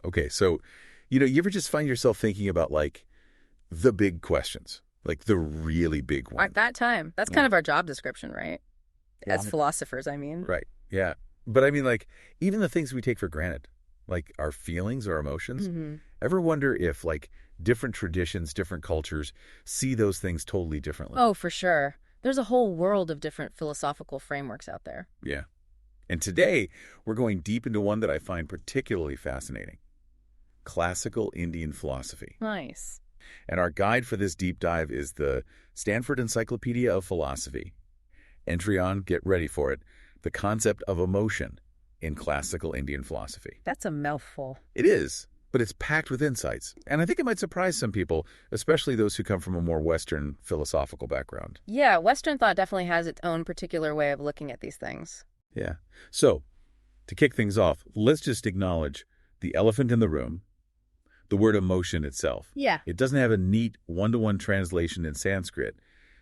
Okay, so, you ever just find yourself thinking about, like, the big questions, like the really big At ones? that time, that's Yeah. kind of our job description, right? As Well, philosophers, I mean. right. Yeah. But I mean, like, even the things we take for granted, like our feelings or emotions, Hmm. ever wonder if, like, different traditions, different cultures see those things totally differently? Oh, for sure. There's a whole world of different philosophical frameworks out there. Yeah. And today, we're going deep into one that I find particularly fascinating: classical Indian philosophy. Nice. And our guide for this deep dive is the Stanford Encyclopedia of Philosophy. Entry on, get ready for it, the concept of emotion in classical Indian philosophy. That's a mouthful. It is, but it's packed with insights. And I think it might surprise some people, especially those who come from a more Western philosophical background. Yeah, Western thought definitely has its own particular way of looking at these things. Yeah. So, to kick things off, let's just acknowledge the elephant in the room, the word emotion itself. Yeah. It doesn't have a neat one-to-one translation in Sanskrit,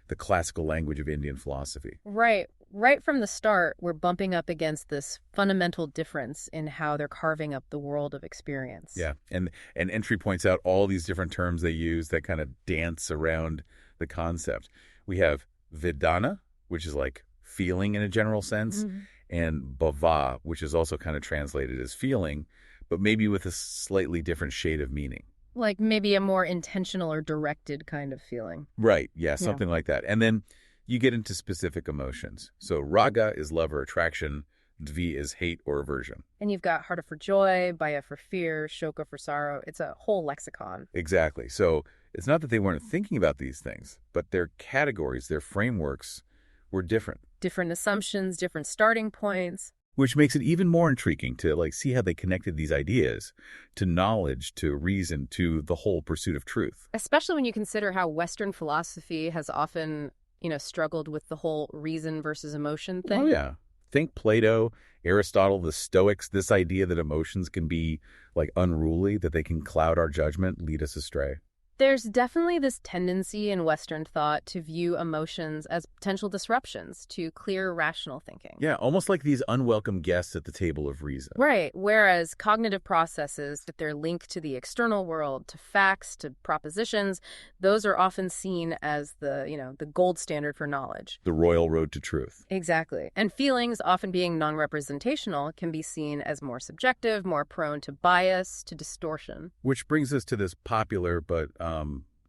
the classical language of Indian philosophy. Right. Right from the start, we're bumping up against this fundamental difference in how they're carving up the world of experience. Yeah, and entry points out all these different terms they use that kind of dance around the concept. We have Vedana, which is like feeling in a general sense, Mhm. and Bhava, which is also kind of translated as feeling, but maybe with a slightly different shade of meaning. Like maybe a more intentional or directed kind of feeling. Right, yeah, Yeah. something like that. And then you get into specific emotions. So raga is love or attraction, dvi is hate or aversion. And you've got Harta for joy, Baya for fear, Shoka for sorrow. It's a whole lexicon. Exactly. So it's not that they weren't thinking about these things, but their categories, their frameworks were different, Different assumptions, different starting points. which makes it even more intriguing to see how they connected these ideas to knowledge, to reason, to the whole pursuit of truth. Especially when you consider how Western philosophy has often, struggled with the whole reason versus emotion thing. Oh, yeah. Think Plato, Aristotle, the Stoics, this idea that emotions can be like unruly, that they can cloud our judgment, lead us astray. There's definitely this tendency in Western thought to view emotions as potential disruptions to clear rational thinking. Yeah, almost like these unwelcome guests at the table of reason. Right. Whereas cognitive processes, that they're linked to the external world, to facts, to propositions, those are often seen as the gold standard for knowledge. The royal road to truth. Exactly. And feelings, often being non-representational, can be seen as more subjective, more prone to bias, to distortion. Which brings us to this popular but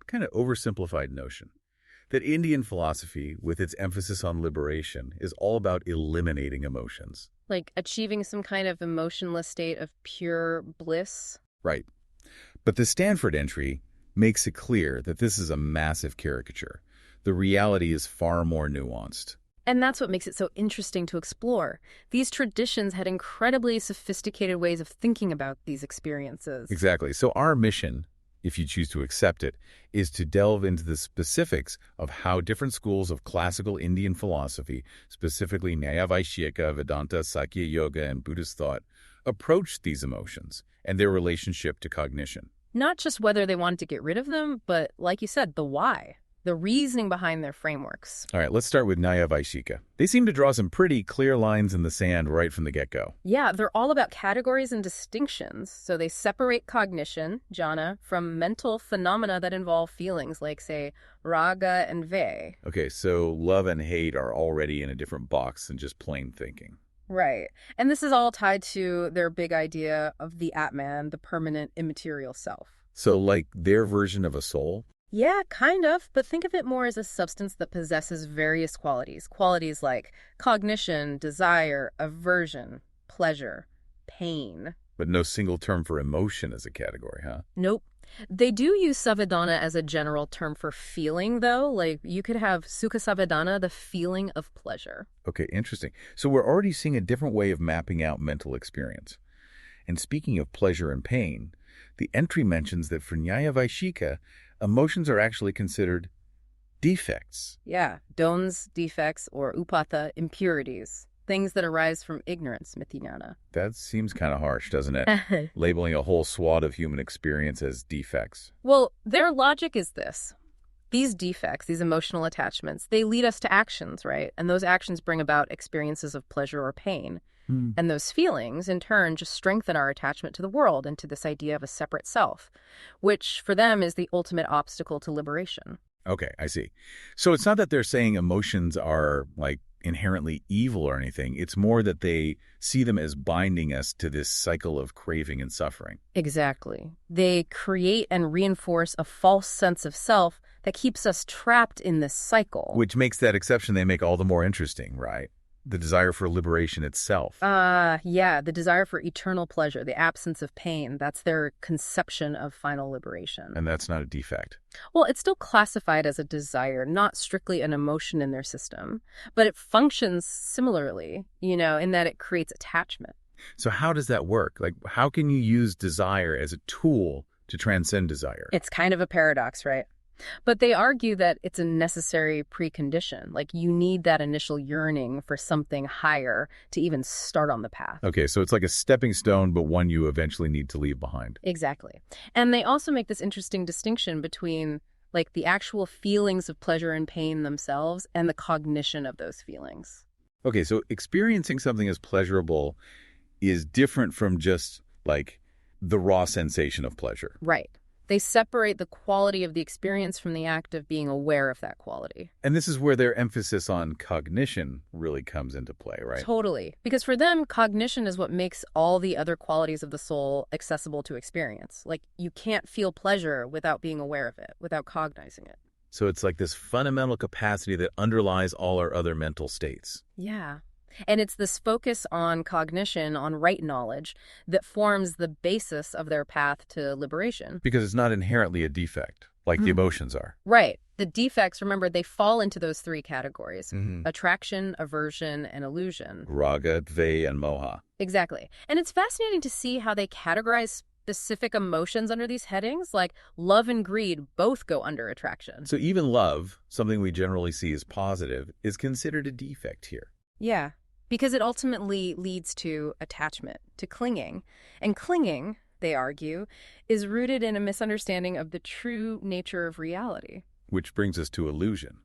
kind of oversimplified notion that Indian philosophy, with its emphasis on liberation, is all about eliminating emotions. Like achieving some kind of emotionless state of pure bliss. Right. But the Stanford entry makes it clear that this is a massive caricature. The reality is far more nuanced. And that's what makes it so interesting to explore. These traditions had incredibly sophisticated ways of thinking about these experiences. Exactly. So our mission, if you choose to accept it, is to delve into the specifics of how different schools of classical Indian philosophy, specifically Nyaya Vaisheshika, Vedanta, Sakya Yoga, and Buddhist thought, approach these emotions and their relationship to cognition. Not just whether they wanted to get rid of them, but like you said, the why, the reasoning behind their frameworks. All right, let's start with Nyaya Vaisheshika. They seem to draw some pretty clear lines in the sand right from the get-go. Yeah, they're all about categories and distinctions. So they separate cognition, jhana, from mental phenomena that involve feelings like, say, raga and ve. Okay, so love and hate are already in a different box than just plain thinking. Right. And this is all tied to their big idea of the Atman, the permanent immaterial self. So like their version of a soul? Yeah, kind of, but think of it more as a substance that possesses various qualities. Qualities like cognition, desire, aversion, pleasure, pain. But no single term for emotion as a category, huh? Nope. They do use savedana as a general term for feeling, though. Like, you could have sukha savedana, the feeling of pleasure. Okay, interesting. So we're already seeing a different way of mapping out mental experience. And speaking of pleasure and pain, the entry mentions that for Nyaya Vaisheshika, emotions are actually considered defects. Yeah, dons, defects, or upatha, impurities. Things that arise from ignorance, mithinana. That seems kind of harsh, doesn't it? Labeling a whole swath of human experience as defects. Well, their logic is this. These defects, these emotional attachments, they lead us to actions, right? And those actions bring about experiences of pleasure or pain. Hmm. And those feelings, in turn, just strengthen our attachment to the world and to this idea of a separate self, which for them is the ultimate obstacle to liberation. Okay, I see. So it's not that they're saying emotions are like inherently evil or anything. It's more that they see them as binding us to this cycle of craving and suffering. Exactly. They create and reinforce a false sense of self that keeps us trapped in this cycle. Which makes that exception they make all the more interesting, right? The desire for liberation itself. Yeah, the desire for eternal pleasure, the absence of pain, that's their conception of final liberation. And that's not a defect. Well, it's still classified as a desire, not strictly an emotion in their system, but it functions similarly, in that it creates attachment. So how does that work? Like, how can you use desire as a tool to transcend desire? It's kind of a paradox, right? But they argue that it's a necessary precondition. Like you need that initial yearning for something higher to even start on the path. Okay, so it's like a stepping stone, but one you eventually need to leave behind. Exactly. And they also make this interesting distinction between like the actual feelings of pleasure and pain themselves and the cognition of those feelings. Okay, so experiencing something as pleasurable is different from just like the raw sensation of pleasure. Right. They separate the quality of the experience from the act of being aware of that quality. And this is where their emphasis on cognition really comes into play, right? Totally. Because for them, cognition is what makes all the other qualities of the soul accessible to experience. Like you can't feel pleasure without being aware of it, without cognizing it. So it's like this fundamental capacity that underlies all our other mental states. Yeah. And it's this focus on cognition, on right knowledge, that forms the basis of their path to liberation. Because it's not inherently a defect, like the emotions are. Right. The defects, remember, they fall into those three categories. Mm-hmm. Attraction, aversion, and illusion. Raga, dve, and moha. Exactly. And it's fascinating to see how they categorize specific emotions under these headings, like love and greed both go under attraction. So even love, something we generally see as positive, is considered a defect here. Yeah, because it ultimately leads to attachment, to clinging. And clinging, they argue, is rooted in a misunderstanding of the true nature of reality. Which brings us to illusion,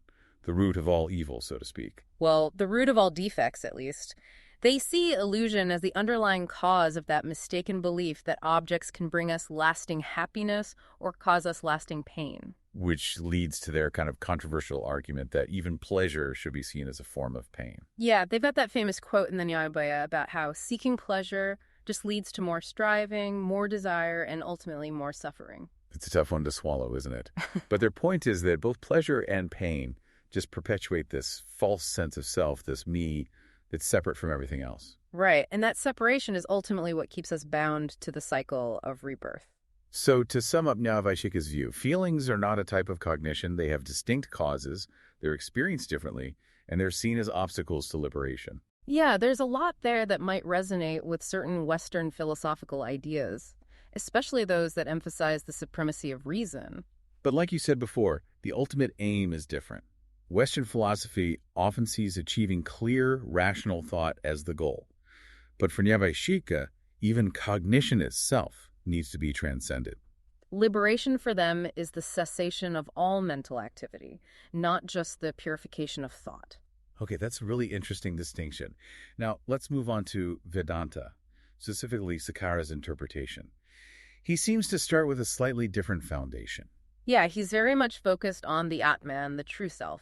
the root of all evil, so to speak. Well, the root of all defects, at least. They see illusion as the underlying cause of that mistaken belief that objects can bring us lasting happiness or cause us lasting pain. Which leads to their kind of controversial argument that even pleasure should be seen as a form of pain. Yeah, they've got that famous quote in the Nyaya about how seeking pleasure just leads to more striving, more desire, and ultimately more suffering. It's a tough one to swallow, isn't it? But their point is that both pleasure and pain just perpetuate this false sense of self, this me, that's separate from everything else. Right, and that separation is ultimately what keeps us bound to the cycle of rebirth. So to sum up Nyaya Vaishika's view, feelings are not a type of cognition. They have distinct causes, they're experienced differently, and they're seen as obstacles to liberation. Yeah, there's a lot there that might resonate with certain Western philosophical ideas, especially those that emphasize the supremacy of reason. But like you said before, the ultimate aim is different. Western philosophy often sees achieving clear, rational thought as the goal. But for Nyaya Vaishika, even cognition itself needs to be transcended. Liberation for them is the cessation of all mental activity, not just the purification of thought. Okay, that's a really interesting distinction. Now, let's move on to Vedanta, specifically Sakara's interpretation. He seems to start with a slightly different foundation. Yeah, he's very much focused on the Atman, the true self.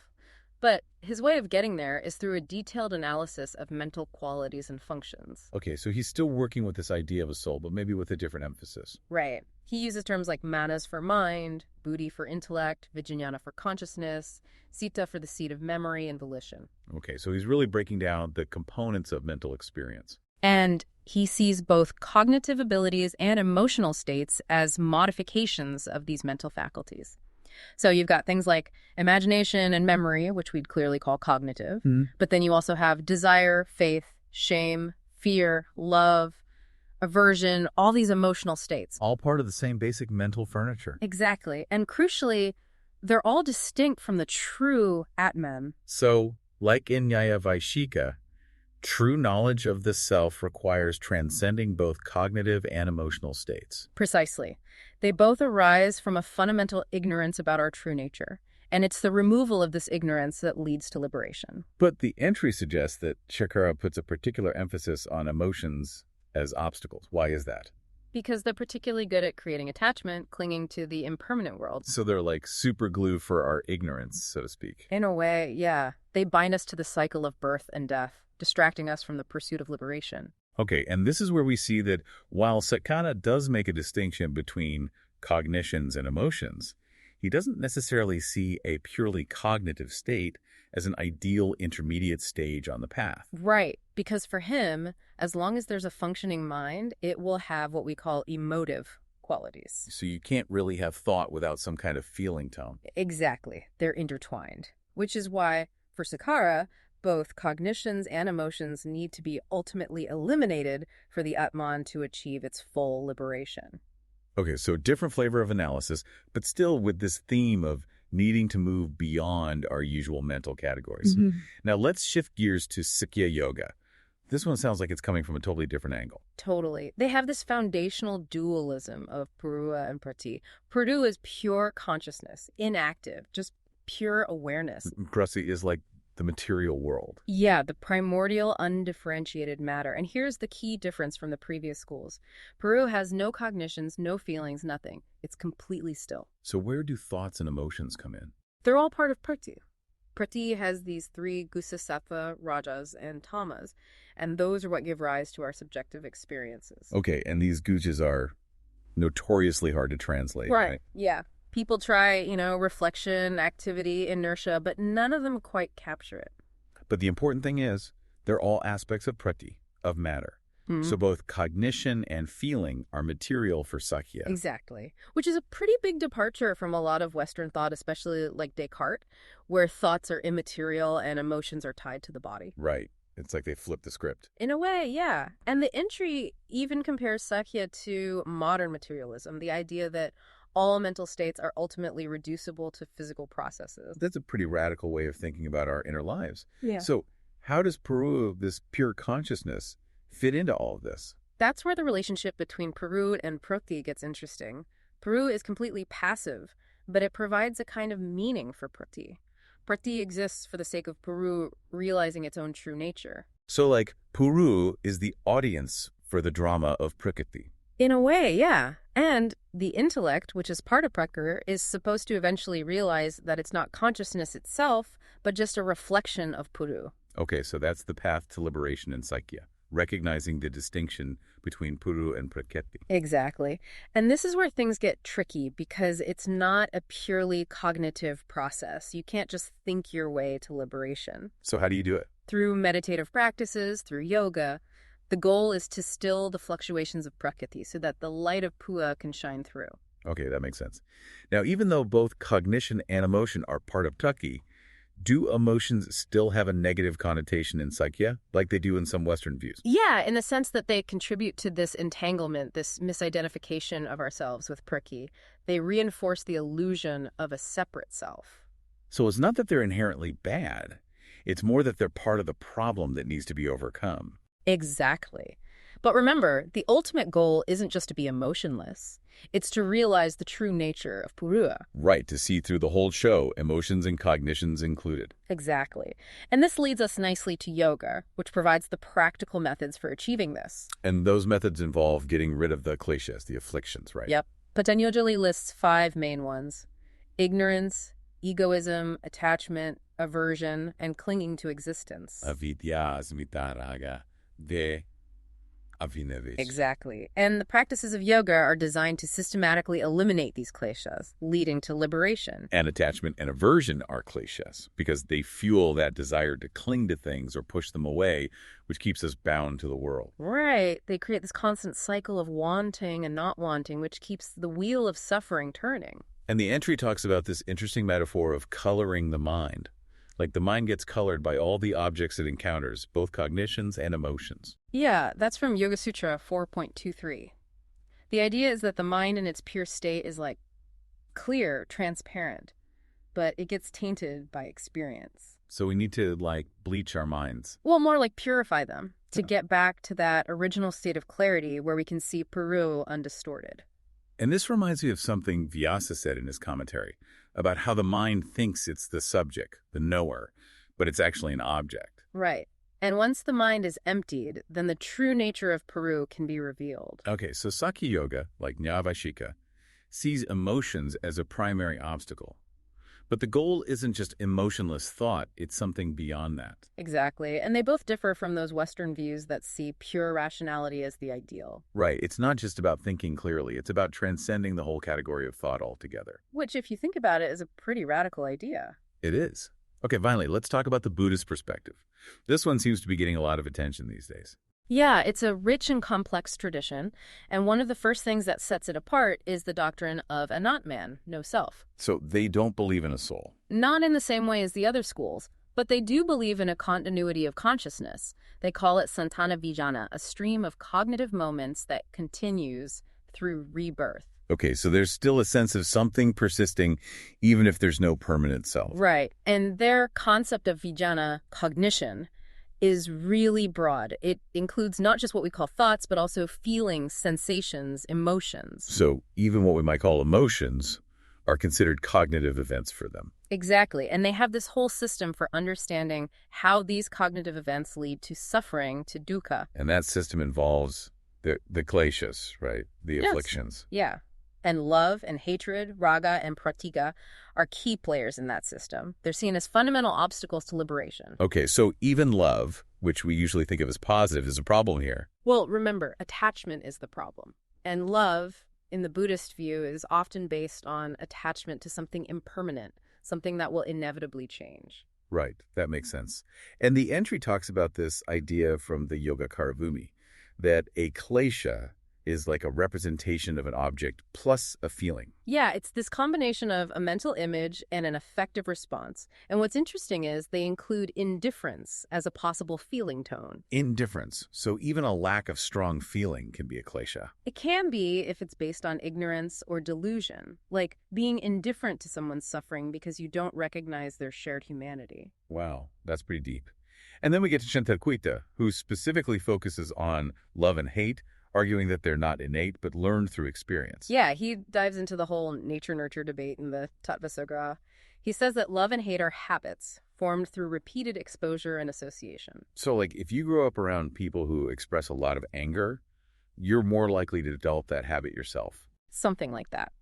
But his way of getting there is through a detailed analysis of mental qualities and functions. Okay, so he's still working with this idea of a soul, but maybe with a different emphasis. Right. He uses terms like manas for mind, buddhi for intellect, vijnana for consciousness, sita for the seat of memory and volition. Okay, so he's really breaking down the components of mental experience. And he sees both cognitive abilities and emotional states as modifications of these mental faculties. So you've got things like imagination and memory, which we'd clearly call cognitive. But then you also have desire, faith, shame, fear, love, aversion, all these emotional states. All part of the same basic mental furniture. Exactly. And crucially, they're all distinct from the true Atman. So, like in Nyaya Vaishika, true knowledge of the self requires transcending both cognitive and emotional states. Precisely. They both arise from a fundamental ignorance about our true nature. And it's the removal of this ignorance that leads to liberation. But the entry suggests that Shakara puts a particular emphasis on emotions as obstacles. Why is that? Because they're particularly good at creating attachment, clinging to the impermanent world. So they're like super glue for our ignorance, so to speak. In a way, yeah. They bind us to the cycle of birth and death, distracting us from the pursuit of liberation. Okay, and this is where we see that while Sakana does make a distinction between cognitions and emotions, he doesn't necessarily see a purely cognitive state as an ideal intermediate stage on the path. Right, because for him, as long as there's a functioning mind, it will have what we call emotive qualities. So you can't really have thought without some kind of feeling tone. Exactly. They're intertwined. Which is why, for Sakkara, both cognitions and emotions need to be ultimately eliminated for the Atman to achieve its full liberation. Okay, so different flavor of analysis, but still with this theme of needing to move beyond our usual mental categories. Now let's shift gears to Sikya Yoga. This one sounds like it's coming from a totally different angle. Totally. They have this foundational dualism of Purua and Prati. Puru is pure consciousness, inactive, just pure awareness. Krusty is like the material world. Yeah, the primordial, undifferentiated matter. And here's the key difference from the previous schools. Puru has no cognitions, no feelings, nothing. It's completely still. So where do thoughts and emotions come in? They're all part of Prati. Prati has these three gusa, sattva, rajas, and tamas, and those are what give rise to our subjective experiences. Okay, and these gujas are notoriously hard to translate. Right, yeah. People try, reflection, activity, inertia, but none of them quite capture it. But the important thing is, they're all aspects of Prati, of matter. So both cognition and feeling are material for Sakya. Exactly. Which is a pretty big departure from a lot of Western thought, especially like Descartes, where thoughts are immaterial and emotions are tied to the body. Right. It's like they flipped the script. In a way, yeah. And the entry even compares Sakya to modern materialism, the idea that all mental states are ultimately reducible to physical processes. That's a pretty radical way of thinking about our inner lives. Yeah. So how does Puru, this pure consciousness, fit into all of this? That's where the relationship between Puru and Prati gets interesting. Puru is completely passive, but it provides a kind of meaning for Prati. Prati exists for the sake of Puru realizing its own true nature. So like Puru is the audience for the drama of Prakriti. In a way, yeah. And the intellect, which is part of Prakriti, is supposed to eventually realize that it's not consciousness itself, but just a reflection of Puru. Okay, so that's the path to liberation in Sakya, recognizing the distinction between Puru and Prakriti. Exactly. And this is where things get tricky because it's not a purely cognitive process. You can't just think your way to liberation. So how do you do it? Through meditative practices, through yoga, the goal is to still the fluctuations of Prakriti so that the light of Pua can shine through. Okay, that makes sense. Now, even though both cognition and emotion are part of Taki, do emotions still have a negative connotation in Sakya, like they do in some Western views? Yeah, in the sense that they contribute to this entanglement, this misidentification of ourselves with Prakriti. They reinforce the illusion of a separate self. So it's not that they're inherently bad. It's more that they're part of the problem that needs to be overcome. Exactly. But remember, the ultimate goal isn't just to be emotionless. It's to realize the true nature of Purua. Right, to see through the whole show, emotions and cognitions included. Exactly. And this leads us nicely to yoga, which provides the practical methods for achieving this. And those methods involve getting rid of the kleshas, the afflictions, right? Yep. Patanjali lists 5 main ones: ignorance, egoism, attachment, aversion, and clinging to existence. Avidya, asmita, raga, de, avinavesh. Exactly. And the practices of yoga are designed to systematically eliminate these kleshas, leading to liberation. And attachment and aversion are kleshas, because they fuel that desire to cling to things or push them away, which keeps us bound to the world. Right. They create this constant cycle of wanting and not wanting, which keeps the wheel of suffering turning. And the entry talks about this interesting metaphor of coloring the mind. Like the mind gets colored by all the objects it encounters, both cognitions and emotions. Yeah, that's from Yoga Sutra 4.23. The idea is that the mind in its pure state is like clear, transparent, but it gets tainted by experience. So we need to bleach our minds. Well, more like purify them to get back to that original state of clarity where we can see Puru undistorted. And this reminds me of something Vyasa said in his commentary about how the mind thinks it's the subject, the knower, but it's actually an object. Right. And once the mind is emptied, then the true nature of Peru can be revealed. Okay, so Sakya Yoga, like Nyavaishika, sees emotions as a primary obstacle. But the goal isn't just emotionless thought, it's something beyond that. Exactly. And they both differ from those Western views that see pure rationality as the ideal. Right, it's not just about thinking clearly, it's about transcending the whole category of thought altogether. Which, if you think about it, is a pretty radical idea. It is. Okay, finally, let's talk about the Buddhist perspective. This one seems to be getting a lot of attention these days. Yeah, it's a rich and complex tradition, and one of the first things that sets it apart is the doctrine of a not-man, no self. So they don't believe in a soul. Not in the same way as the other schools, but they do believe in a continuity of consciousness. They call it Santana Vijnana, a stream of cognitive moments that continues through rebirth. Okay, so there's still a sense of something persisting even if there's no permanent self. Right, and their concept of Vijnana, cognition, is really broad. It includes not just what we call thoughts, but also feelings, sensations, emotions. So even what we might call emotions are considered cognitive events for them. Exactly. And they have this whole system for understanding how these cognitive events lead to suffering, to dukkha. And that system involves the kleshas, right? The Yes. afflictions. Yeah. And love and hatred, raga and pratika, are key players in that system. They're seen as fundamental obstacles to liberation. Okay, so even love, which we usually think of as positive, is a problem here. Well, remember, attachment is the problem. And love, in the Buddhist view, is often based on attachment to something impermanent, something that will inevitably change. Right, that makes sense. And the entry talks about this idea from the Yoga Karavumi, that a klesha is like a representation of an object plus a feeling. Yeah, it's this combination of a mental image and an affective response. And what's interesting is they include indifference as a possible feeling tone. Indifference. So even a lack of strong feeling can be a klesha. It can be if it's based on ignorance or delusion, like being indifferent to someone's suffering because you don't recognize their shared humanity. Wow, that's pretty deep. And then we get to Chantarquita, who specifically focuses on love and hate, arguing that they're not innate but learned through experience. Yeah, he dives into the whole nature-nurture debate in the Tattva. He says that love and hate are habits formed through repeated exposure and association. So, like, if you grow up around people who express a lot of anger, you're more likely to develop that habit yourself. Something like that.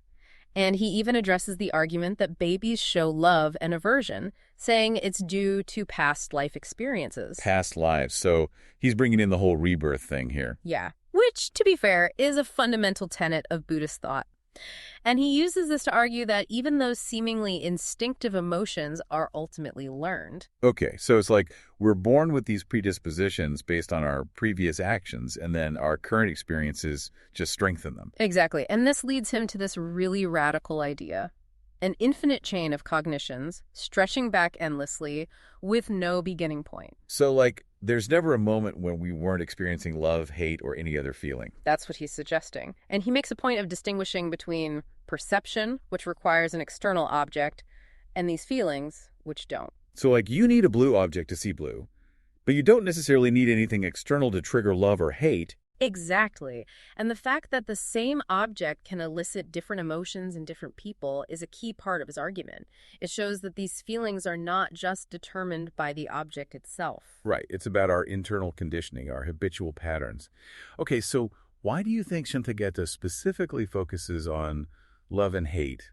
And he even addresses the argument that babies show love and aversion, saying it's due to past life experiences. Past lives. So he's bringing in the whole rebirth thing here. Yeah, which, to be fair, is a fundamental tenet of Buddhist thought. And he uses this to argue that even those seemingly instinctive emotions are ultimately learned. Okay, so it's like we're born with these predispositions based on our previous actions, and then our current experiences just strengthen them. Exactly. And this leads him to this really radical idea. An infinite chain of cognitions, stretching back endlessly with no beginning point. So, like, there's never a moment when we weren't experiencing love, hate, or any other feeling. That's what he's suggesting. And he makes a point of distinguishing between perception, which requires an external object, and these feelings, which don't. So, like, you need a blue object to see blue, but you don't necessarily need anything external to trigger love or hate. Exactly. And the fact that the same object can elicit different emotions in different people is a key part of his argument. It shows that these feelings are not just determined by the object itself. Right. It's about our internal conditioning, our habitual patterns. Okay, so why do you think Shanthagata specifically focuses on love and hate?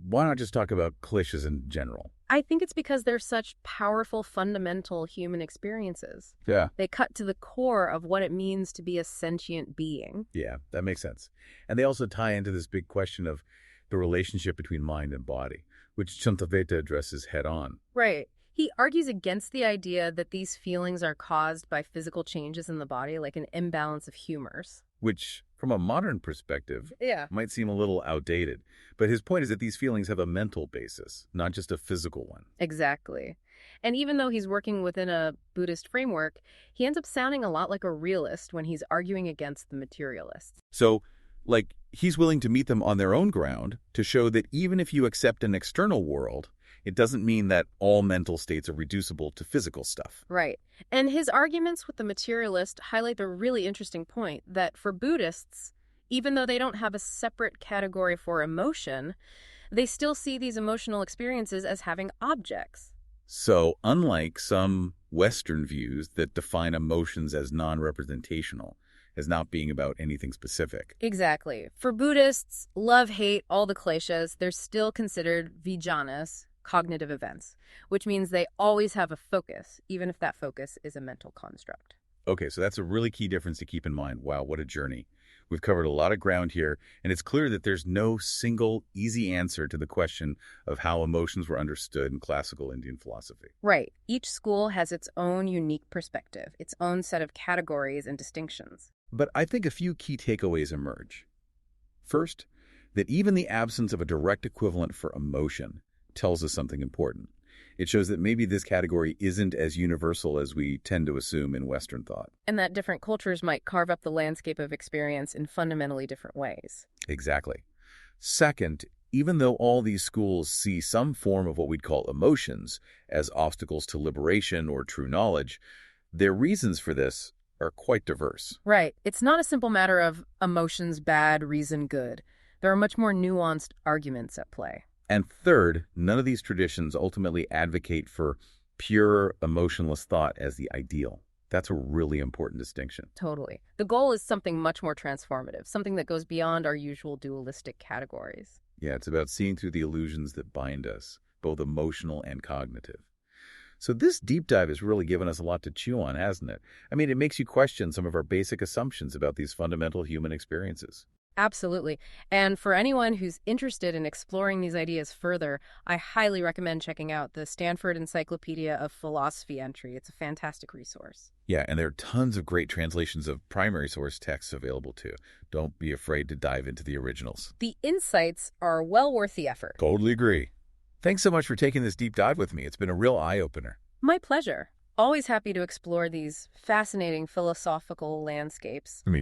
Why not just talk about kleshas in general? I think it's because they're such powerful, fundamental human experiences. Yeah. They cut to the core of what it means to be a sentient being. Yeah, that makes sense. And they also tie into this big question of the relationship between mind and body, which Chantaveta addresses head on. Right. He argues against the idea that these feelings are caused by physical changes in the body, like an imbalance of humors. Which, from a modern perspective, Yeah. might seem a little outdated. But his point is that these feelings have a mental basis, not just a physical one. Exactly. And even though he's working within a Buddhist framework, he ends up sounding a lot like a realist when he's arguing against the materialists. So, like, he's willing to meet them on their own ground to show that even if you accept an external world, it doesn't mean that all mental states are reducible to physical stuff. Right. And his arguments with the materialist highlight the really interesting point that for Buddhists, Even though they don't have a separate category for emotion, they still see these emotional experiences as having objects. So, unlike some Western views that define emotions as non-representational, as not being about anything specific. Exactly. For Buddhists, love, hate, all the kleshas, they're still considered vijnanas, cognitive events, which means they always have a focus, even if that focus is a mental construct. Okay, so that's a really key difference to keep in mind. Wow, what a journey. We've covered a lot of ground here, and it's clear that there's no single, easy answer to the question of how emotions were understood in classical Indian philosophy. Right. Each school has its own unique perspective, its own set of categories and distinctions. But I think a few key takeaways emerge. First, that even the absence of a direct equivalent for emotion tells us something important. It shows that maybe this category isn't as universal as we tend to assume in Western thought. And that different cultures might carve up the landscape of experience in fundamentally different ways. Exactly. Second, even though all these schools see some form of what we'd call emotions as obstacles to liberation or true knowledge, their reasons for this are quite diverse. Right. It's not a simple matter of emotions bad, reason good. There are much more nuanced arguments at play. And third, none of these traditions ultimately advocate for pure emotionless thought as the ideal. That's a really important distinction. Totally. The goal is something much more transformative, something that goes beyond our usual dualistic categories. Yeah, it's about seeing through the illusions that bind us, both emotional and cognitive. So this deep dive has really given us a lot to chew on, hasn't it? I mean, it makes you question some of our basic assumptions about these fundamental human experiences. Absolutely. And for anyone who's interested in exploring these ideas further, I highly recommend checking out the Stanford Encyclopedia of Philosophy entry. It's a fantastic resource. Yeah, and there are tons of great translations of primary source texts available too. Don't be afraid to dive into the originals. The insights are well worth the effort. Totally agree. Thanks so much for taking this deep dive with me. It's been a real eye-opener. My pleasure. Always happy to explore these fascinating philosophical landscapes. Me